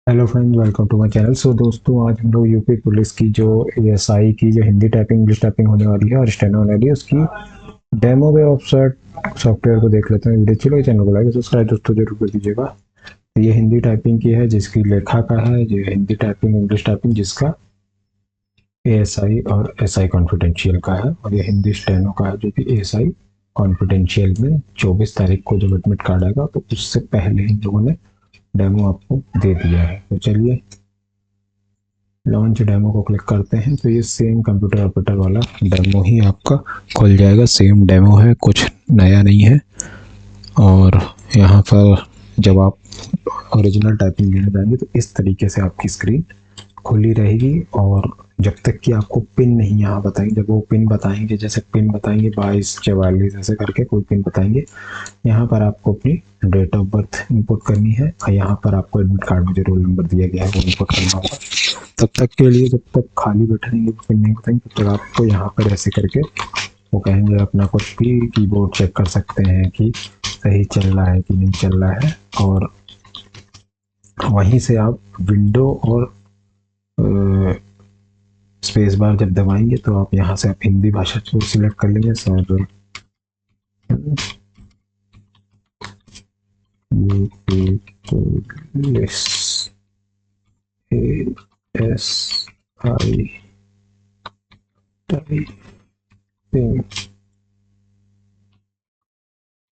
Hello friends, welcome to my channel. So दोस्तों, आज हम लोग यूपी पुलिस की जो एएसआई की जो हिंदी टाइपिंग इंग्लिश टाइपिंग होने वाली है और स्टेनो होने वाली है, उसकी डेमो वे वेबसाइट सॉफ्टवेयर को देख लेते हैं। वीडियो चलो, चैनल को लाइक सब्सक्राइब दोस्तों जरूर कर दीजिएगा। तो ये हिंदी टाइपिंग की है, जिसकी लेखा का है जो हिंदी टाइपिंग इंग्लिश टाइपिंग, जिसका एएसआई और एसआई कॉन्फिडेंशियल का है, और ये हिंदी स्टेनो का है जो कि एएसआई कॉन्फिडेंशियल में 24 तारीख को जब एडमिट कार्ड आएगा तो उससे पहले इन लोगों ने डेमो आपको दे दिया है। तो चलिए लॉन्च डेमो को क्लिक करते हैं तो ये सेम कंप्यूटर ऑपरेटर वाला डेमो ही आपका खुल जाएगा। सेम डेमो है, कुछ नया नहीं है। और यहाँ पर जब आप ओरिजिनल टाइपिंग लेने जाएंगे तो इस तरीके से आपकी स्क्रीन खुली रहेगी। और जब तक कि आपको पिन नहीं यहाँ बताएंगे, जब वो पिन बताएंगे, जैसे पिन बताएंगे 2244 ऐसे करके कोई पिन बताएंगे, यहाँ पर आपको अपनी डेट ऑफ बर्थ इंपुट करनी है और यहाँ पर आपको एडमिट कार्ड में जो रोल नंबर दिया गया है वो इंपुट करना होगा। तब तक के लिए, जब तक खाली बैठे रहेंगे पिन नहीं बताएंगे, तब तक आपको यहाँ पर ऐसे करके वो कहेंगे अपना कुछ भी कीबोर्ड चेक कर सकते हैं कि सही चल रहा है कि नहीं चल रहा है। और वहीं से आप विंडो और स्पेस बार जब दबाएंगे तो आप यहाँ से आप हिंदी भाषा को सिलेक्ट कर लेंगे। Sir UP police S I typing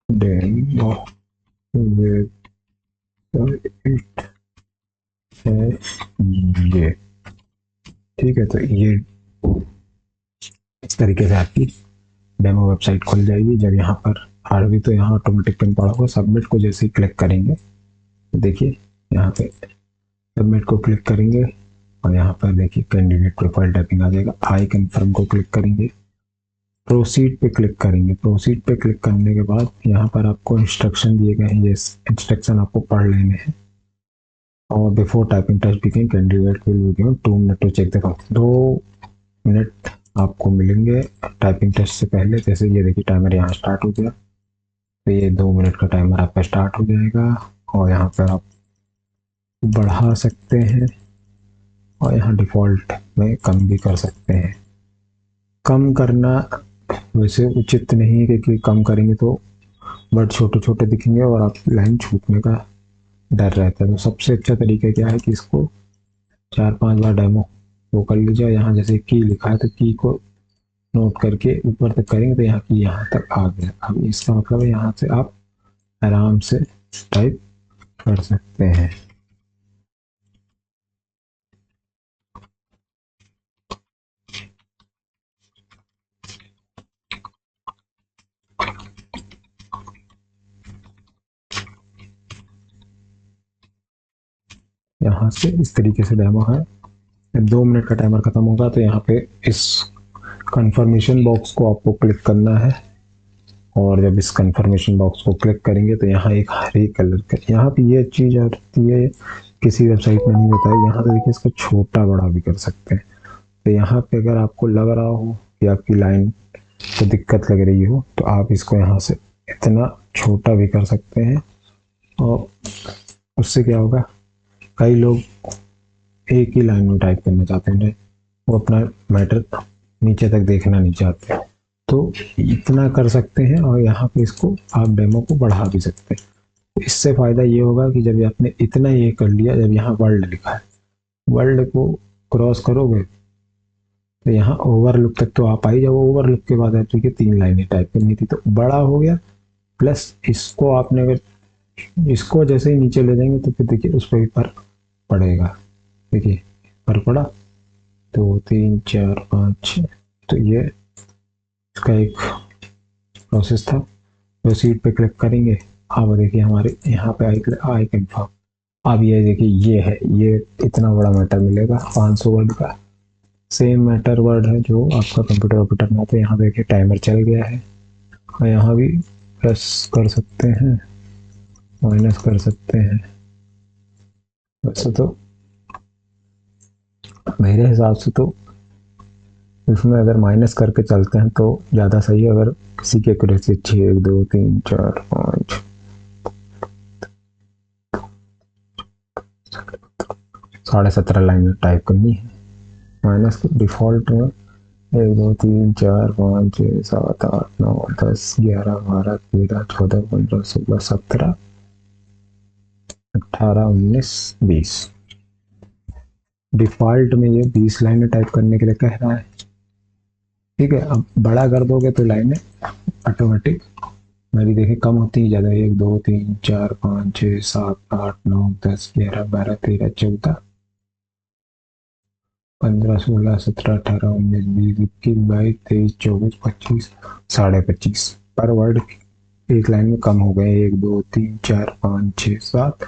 demo website है ये। ठीक है, तो ये इस तरीके से आपकी डेमो वेबसाइट खुल जाएगी। जब यहाँ पर आरबी तो यहाँ ऑटोमेटिक पिन पड़ा होगा, सबमिट को जैसे ही क्लिक करेंगे तो देखिए यहाँ पे सबमिट को क्लिक करेंगे और यहाँ पर देखिए कैंडिडेट प्रोफाइल टाइपिंग आ जाएगा। आई कंफर्म को क्लिक करेंगे, प्रोसीड पे क्लिक करेंगे। प्रोसीड पे क्लिक करने के बाद यहाँ पर आपको इंस्ट्रक्शन दिए गए हैं, ये इंस्ट्रक्शन आपको पढ़ लेने हैं। और before typing test begin candidate will be given 2 minute to check the function. 2 minute आपको मिलेंगे टाइपिंग टेस्ट से पहले। जैसे ये देखिए टाइमर यहाँ स्टार्ट हो गया, तो ये 2 मिनट का टाइमर आपका स्टार्ट हो जाएगा। और यहाँ पर आप बढ़ा सकते हैं और यहाँ डिफ़ॉल्ट में कम भी कर सकते हैं। कम करना वैसे उचित नहीं है, क्योंकि कम करेंगे तो वर्ड छोटे छोटे दिखेंगे और आपकी लाइन छूटने का डर रहता है। तो सबसे अच्छा तरीका क्या है कि इसको 4-5 बार डेमो वो कर लीजिए। यहाँ जैसे की लिखा है तो की को नोट करके ऊपर तक करेंगे तो यहाँ की यहाँ तक आ गया। अब इसका मतलब है यहाँ से आप आराम से टाइप कर सकते हैं। यहाँ से इस तरीके से डेमो है। जब 2 मिनट का टाइमर खत्म होगा तो यहाँ पे इस कंफर्मेशन बॉक्स को आपको क्लिक करना है। और जब इस कंफर्मेशन बॉक्स को क्लिक करेंगे तो यहाँ एक हरे कलर का, यहाँ पे ये चीज़ आती है किसी वेबसाइट में नहीं होता है। यहाँ पे देखिए इसको छोटा बड़ा भी कर सकते हैं। तो यहाँ पे अगर आपको लग रहा हो कि आपकी लाइन को दिक्कत लग रही हो तो आप इसको यहाँ से इतना छोटा भी कर सकते हैं। और उससे क्या होगा, कई लोग एक ही लाइन में टाइप करना चाहते हैं, वो अपना मैटर नीचे तक देखना नहीं चाहते, तो इतना कर सकते हैं। और यहाँ पे इसको आप डेमो को बढ़ा भी सकते हैं। इससे फ़ायदा ये होगा कि जब आपने इतना ये कर लिया, जब यहाँ वर्ल्ड लिखा है, वर्ल्ड को क्रॉस करोगे तो यहाँ ओवरलुक तक तो आप आई। जब ओवरलुक के बाद आप देखिए 3 लाइनें टाइप करनी थी तो बड़ा हो गया। प्लस इसको आपने अगर इसको जैसे ही नीचे ले जाएंगे तो फिर देखिए उस पर भी फर्क पड़ेगा। देखिए फर्क पड़ा, 2 3 4 5 6। तो ये इसका एक प्रोसेस था। प्रोसीड पे क्लिक करेंगे। अब देखिए हमारे यहाँ पे आई कंफर्म। अब ये देखिए ये है, ये इतना बड़ा मैटर मिलेगा 500 वर्ड का। सेम मैटर वर्ड है जो आपका कंप्यूटर ऑपरेटर में। तो यहाँ देखिए टाइमर चल गया है और यहाँ भी प्लस कर सकते हैं, माइनस कर सकते हैं। वैसे तो मेरे हिसाब से तो इसमें अगर माइनस करके चलते हैं तो ज़्यादा सही है। अगर किसी की एक्यूरेसी अच्छी है, 1 2 3 4 5 17.5 लाइन में टाइप करनी है। माइनस डिफ़ॉल्ट में 1 2 3 4 5 6 7 8 9 10 11 12 13 14 15 16 17 18 19 20। डिफ़ॉल्ट में ये 20 लाइनें टाइप करने के लिए कह रहा है। ठीक है, अब बड़ा कर दोगे तो लाइनें ऑटोमेटिक मेरी देखिए कम होती ही ज़्यादा। 1 2 3 4 5 6 7 8 9 10 11 12 13 14 15 16 17 18 19 20 21 22 23 24 25 25.5 पर वर्ड एक लाइन में कम हो गए। 1 2 3 4 5 6 7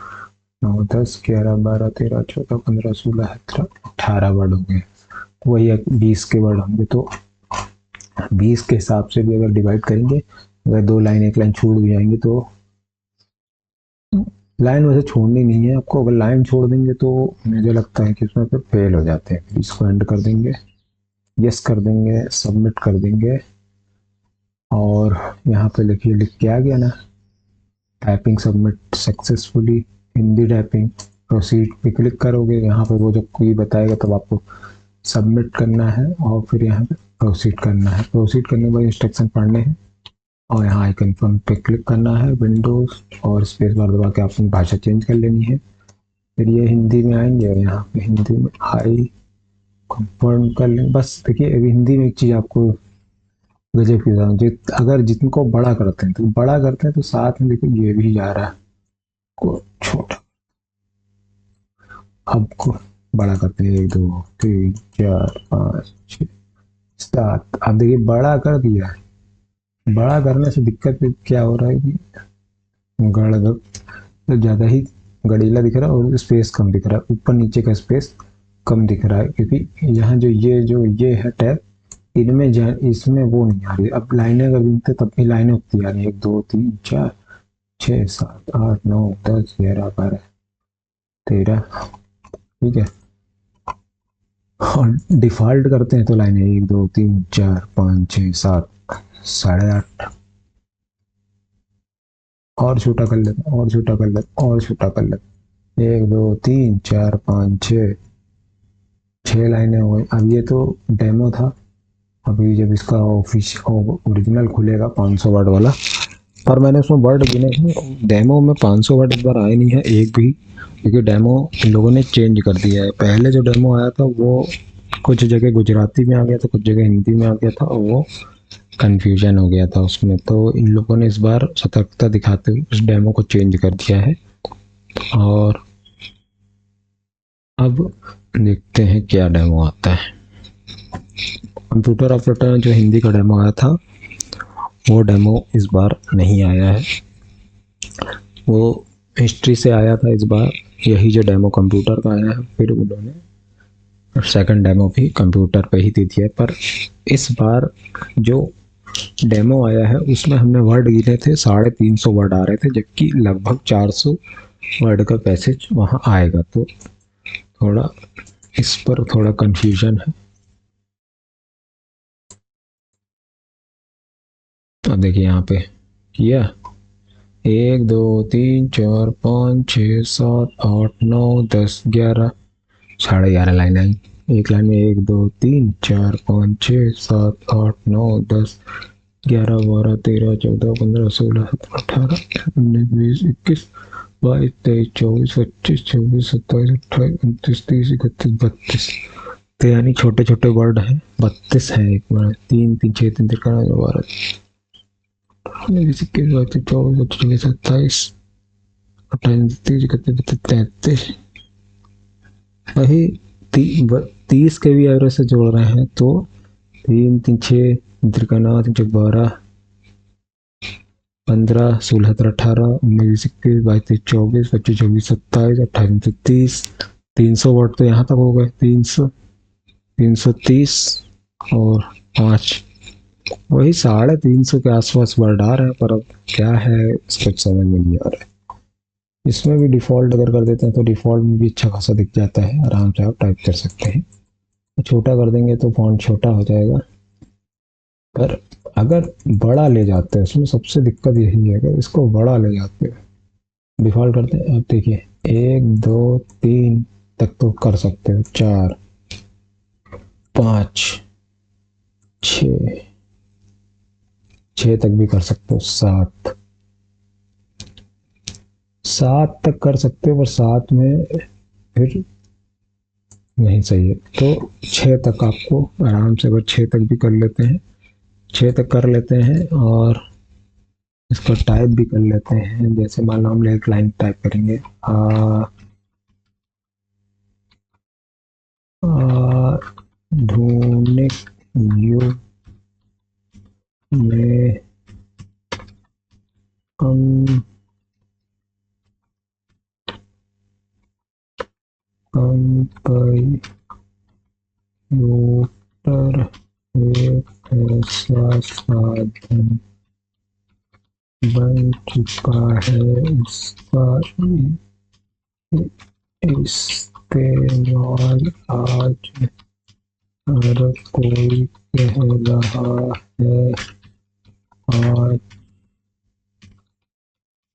9 10 11 12 13 14 15 16 17 18 वर्ड हो गए। वही 20 के वर्ड होंगे तो 20 के हिसाब से भी अगर डिवाइड करेंगे, अगर 2 लाइन एक लाइन छूट भी जाएंगी तो लाइन वैसे छोड़नी नहीं है आपको। अगर लाइन छोड़ देंगे तो मुझे लगता है कि उसमें फिर फेल हो जाते हैं। इसको एंड कर देंगे, यस कर देंगे, सबमिट कर देंगे और यहाँ पे लिखिए, लिख के आ गया ना, typing submit successfully Hindi typing. Proceed पे क्लिक करोगे, यहाँ पे वो जब कोई बताएगा तब आपको सबमिट करना है और फिर यहाँ पे प्रोसीड करना है। प्रोसीड करने के बाद इंस्ट्रक्शन पढ़ने हैं और यहाँ आइकन पे क्लिक करना है, विंडोज और स्पेस बार दबा के आपने भाषा चेंज कर लेनी है। फिर ये हिंदी में आएंगे और यहाँ पे हिंदी में आई कंफर्म कर लें। बस देखिए अभी हिंदी में एक चीज़ आपको गजब की बताऊँ, अगर जिनको बड़ा करते हैं तो साथ में देखो ये भी जा रहा है को छोटा। अब को बड़ा करते हैं 1 2 3 4 5 6 7। अब देखिए बड़ा कर दिया है। बड़ा करने से दिक्कत क्या हो रहा है कि गड़ तो ज़्यादा ही गड़ीला दिख रहा है और स्पेस कम दिख रहा है, ऊपर नीचे का स्पेस कम दिख रहा है क्योंकि यहाँ जो ये है टैब, इनमें इसमें वो नहीं आ रही। अब लाइनें अगर गिनते तब भी लाइनें उतनी आ रही है, 1 2 3 4 6 7 8 9 10 11 12 13। ठीक है, और डिफॉल्ट करते हैं तो लाइनें 1 2 3 4 5 6 7 8.5 और छोटा कर लेते और छोटा कर लेते और छोटा कर लेते। 1 2 3 4 5 6 लाइनें हो गई। अब ये तो डेमो था, अभी जब इसका ओरिजिनल खुलेगा 500 वर्ड वाला, पर मैंने उसमें वर्ड गिने थे। डेमो में 500 वर्ड इस बार आए नहीं है एक भी, क्योंकि डेमो इन लोगों ने चेंज कर दिया है। पहले जो डेमो आया था वो कुछ जगह गुजराती में आ गया था, कुछ जगह हिंदी में आ गया था और वो कन्फ्यूजन हो गया था उसमें। तो इन लोगों ने इस बार सतर्कता दिखाते हुए उस डेमो को चेंज कर दिया है। और अब देखते हैं क्या डेमो आता है। कंप्यूटर ऑपरेटर जो हिंदी का डेमो आया था वो डेमो इस बार नहीं आया है, वो हिस्ट्री से आया था। इस बार यही जो डेमो कंप्यूटर का आया है, फिर उन्होंने सेकंड डेमो भी कंप्यूटर पे ही दे दिया। पर इस बार जो डेमो आया है उसमें हमने वर्ड गिने थे, 350 वर्ड आ रहे थे, जबकि लगभग 400 वर्ड का पैसेज वहाँ आएगा। तो थोड़ा इस पर थोड़ा कंफ्यूजन है। अब देखिए यहाँ पे किया 1 2 3 4 5 6 7 8 9 10 11 11.5 लाइन आई। एक लाइन में 1 2 3 4 5 6 7 8 9 10 11 12 13 14 15 16 17 18 19 20 21 22 23 24 25 26 27 28 29 30 31 32। तो यानी छोटे छोटे वर्ड हैं, 32 है। एक बार 3 3 6 3 13 12 इक्कीस 24 25 27 28 30 31 33। वही 30 के भी एवरेज से जोड़ रहे हैं तो 3 3 6 त्रिकाना 3 12 15 16 17 18 19 21 22 23 24 25 26 27 28 30। 300 वर्ड तो यहाँ तक हो गए। 300 330 और 5, वही 350 के आसपास वर्ड आ रहे हैं। पर अब क्या है कुछ समझ में नहीं आ रहा है। इसमें भी डिफ़ॉल्ट अगर कर देते हैं तो डिफ़ॉल्ट में भी अच्छा खासा दिख जाता है, आराम से आप टाइप कर सकते हैं। छोटा कर देंगे तो फॉन्ट छोटा हो जाएगा। पर अगर बड़ा ले जाते हैं, उसमें सबसे दिक्कत यही है, अगर इसको बड़ा ले जाते हैं डिफ़ॉल्ट करते हैं। अब देखिए 1 2 3 तक तो कर सकते हो, 4, 5, 6, 6 तक भी कर सकते हो, 7, 7 तक कर सकते हो, पर 7 में फिर नहीं सही है। तो 6 तक आपको आराम से, अगर 6 तक भी कर लेते हैं, 6 तक कर लेते हैं और इसको टाइप भी कर लेते हैं। जैसे मान लो हम एक लाइन टाइप करेंगे, आधुनिक युग में कंप्यूटर एक ऐसा साधन बन चुका है, इसका इस्तेमाल आज हर कोई कह रहा है। आज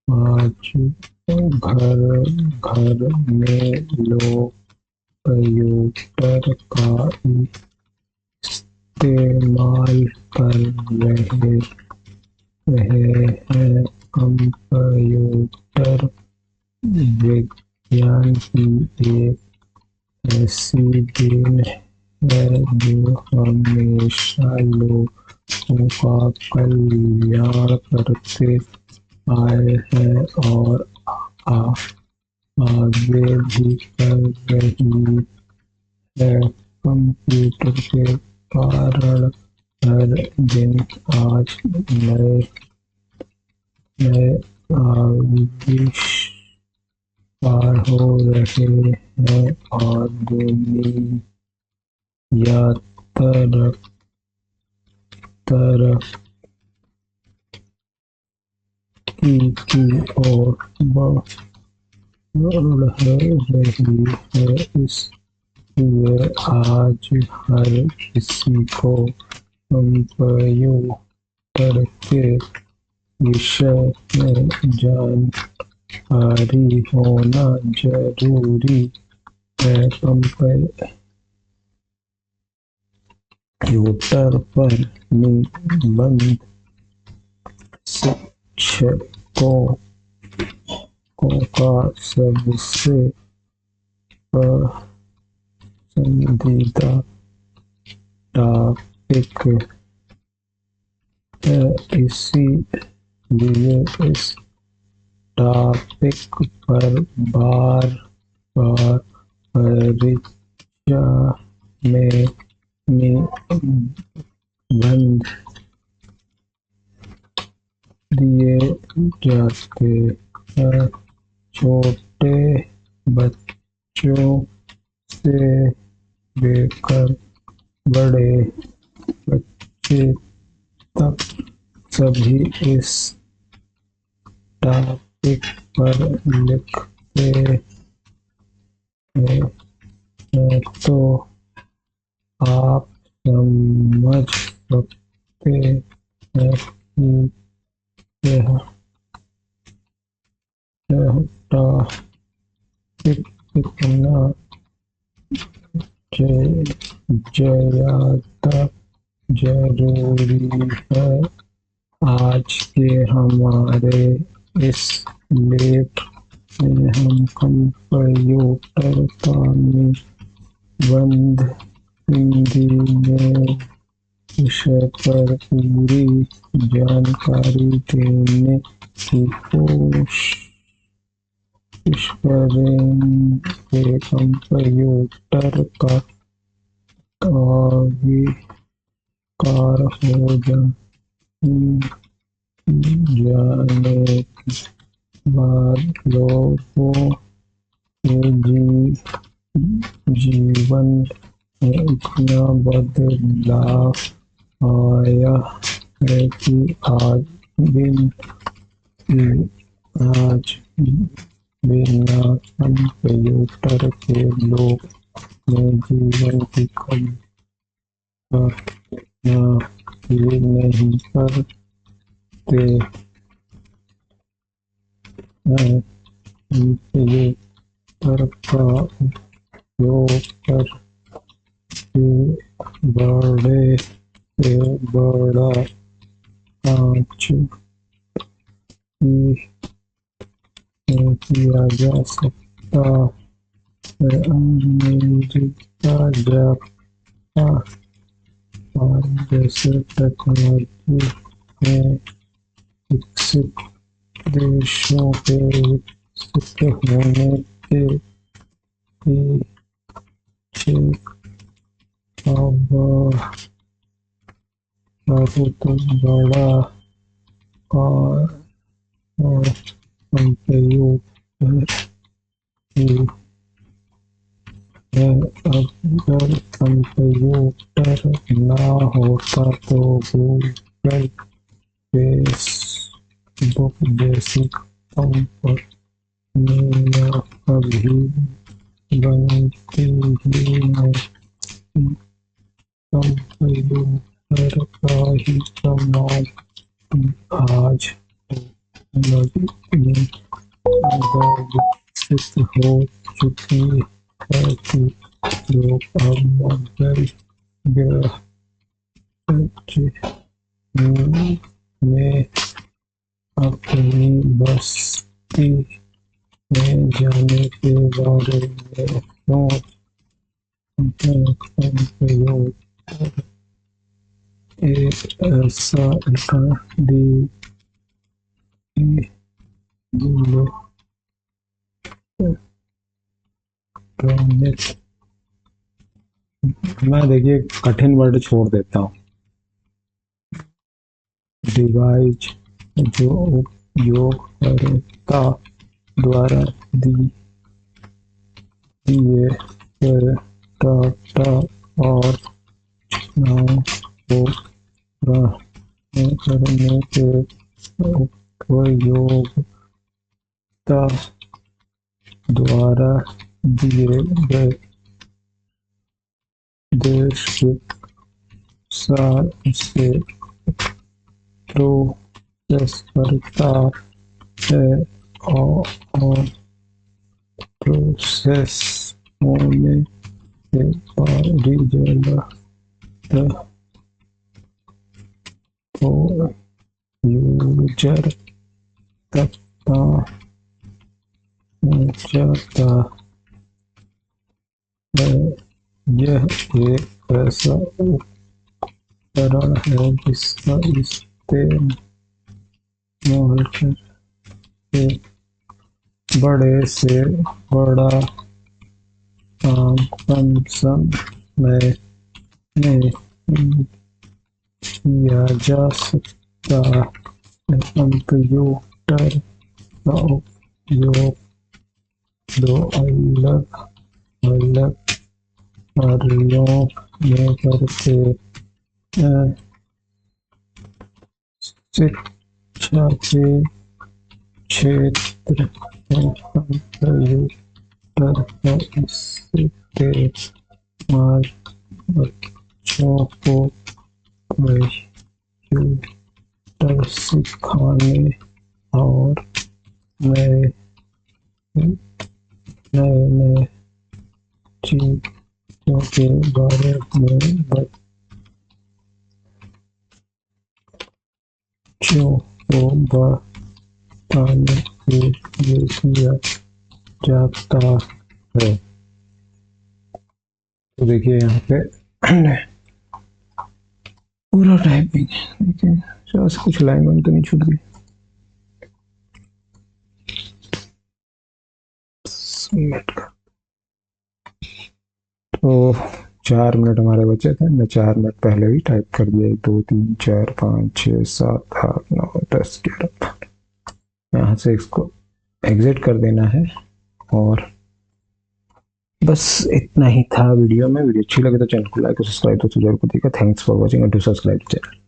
आज घर घर में लोग कंप्यूटर का इस्तेमाल कर रहे हैं। कंप्यूटर विज्ञान की एक ऐसी देन है जो हमेशा लोगों का कल्याण करते आए हैं और आगे भी कर रही है। कंप्यूटर के कारण हर दिन आज नए नए आविष्कार हो रहे हैं और दुनिया तरक्की की ओर बढ़ रही है। इसलिए आज हर किसी को कंप्यूटर के विषय में जानकारी होना जरूरी है। कंप्यूटर पर निबंध शिक्षकों का सबसे पसंदीदा टॉपिक है, इसीलिए इस टॉपिक पर बार बार परीक्षा में निबंध दिए जाते हैं। छोटे बच्चों से लेकर बड़े बच्चे तक सभी इस टॉपिक पर लिखते हैं। तो आप समझ सकते हैं कि यह टॉपिक कितना ज़्यादा जरूरी है। आज के हमारे इस लेख में हम कंप्यूटर का निबंध हिंदी में विषय पर पूरी जानकारी देने की कोशिश करेंगे। कंप्यूटर का आविष्कार हो जाने के बाद लोगों के जीवन में इतना बदलाव आया है कि आज बिना कंप्यूटर के लोग में जीवन की कल्पना भी नहीं करते हैं। कंप्यूटर का किया जा सकता है। अमेरिका, जापान और जैसे टेक्नोलॉजी में विकसित देशों के विकसित होने के पीछे बहुत बड़ा और कंप्यूटर है। अगर कंप्यूटर ना होता तो गूगल, फेसबुक जैसी कंपनियां कभी बनती ही नहीं। कंप्यूटर का ही कमाल आज टेक्नोलॉजी विकसित हो चुकी है कि लोग अब मंगल ग्रह में अपनी बस्ती में जाने के बारे में सोच कंप्यूटर एक ऐसा इलेक्ट्रॉनिक, मैं देखिए कठिन वर्ड छोड़ देता हूँ, डिवाइस जो उपयोगकर्ता द्वारा दिए गए डाटा और सूचनाओं को ग्रहण करने के उपयोगकर्ता द्वारा दिए गए देश के से प्रोसेस करता है और प्रोसेस होने के बाद रिजल्ट को यूजर तक पहुंचाता है। यह एक ऐसा उपकरण है जिसका इस्तेमाल करके बड़े से बड़ा काम कम समय में किया जा सकता है। कंप्यूटर का उपयोग दो अलग अलग कार्यों में करते हैं। शिक्षा के क्षेत्र में कंप्यूटर का इस्तेमाल बच्चों को कंप्यूटर सिखाने और नए चीजों के बारे में बच्चों को बताने के लिए किया जाता है। तो देखिए यहाँ पे पूरा टाइपिंग देखिए, शायद कुछ लाइन वाइन तो नहीं छूट गई। तो 4 मिनट हमारे बचे थे, मैं 4 मिनट पहले ही टाइप कर दिया। 2 3 4 5 6 7 8 9 10 11। यहाँ से इसको एग्जिट कर देना है और बस इतना ही था वीडियो में। वीडियो अच्छी लगे तो चैनल को लाइक और सब्सक्राइब तो जरूर करिएगा। Thanks for watching and to subscribe channel.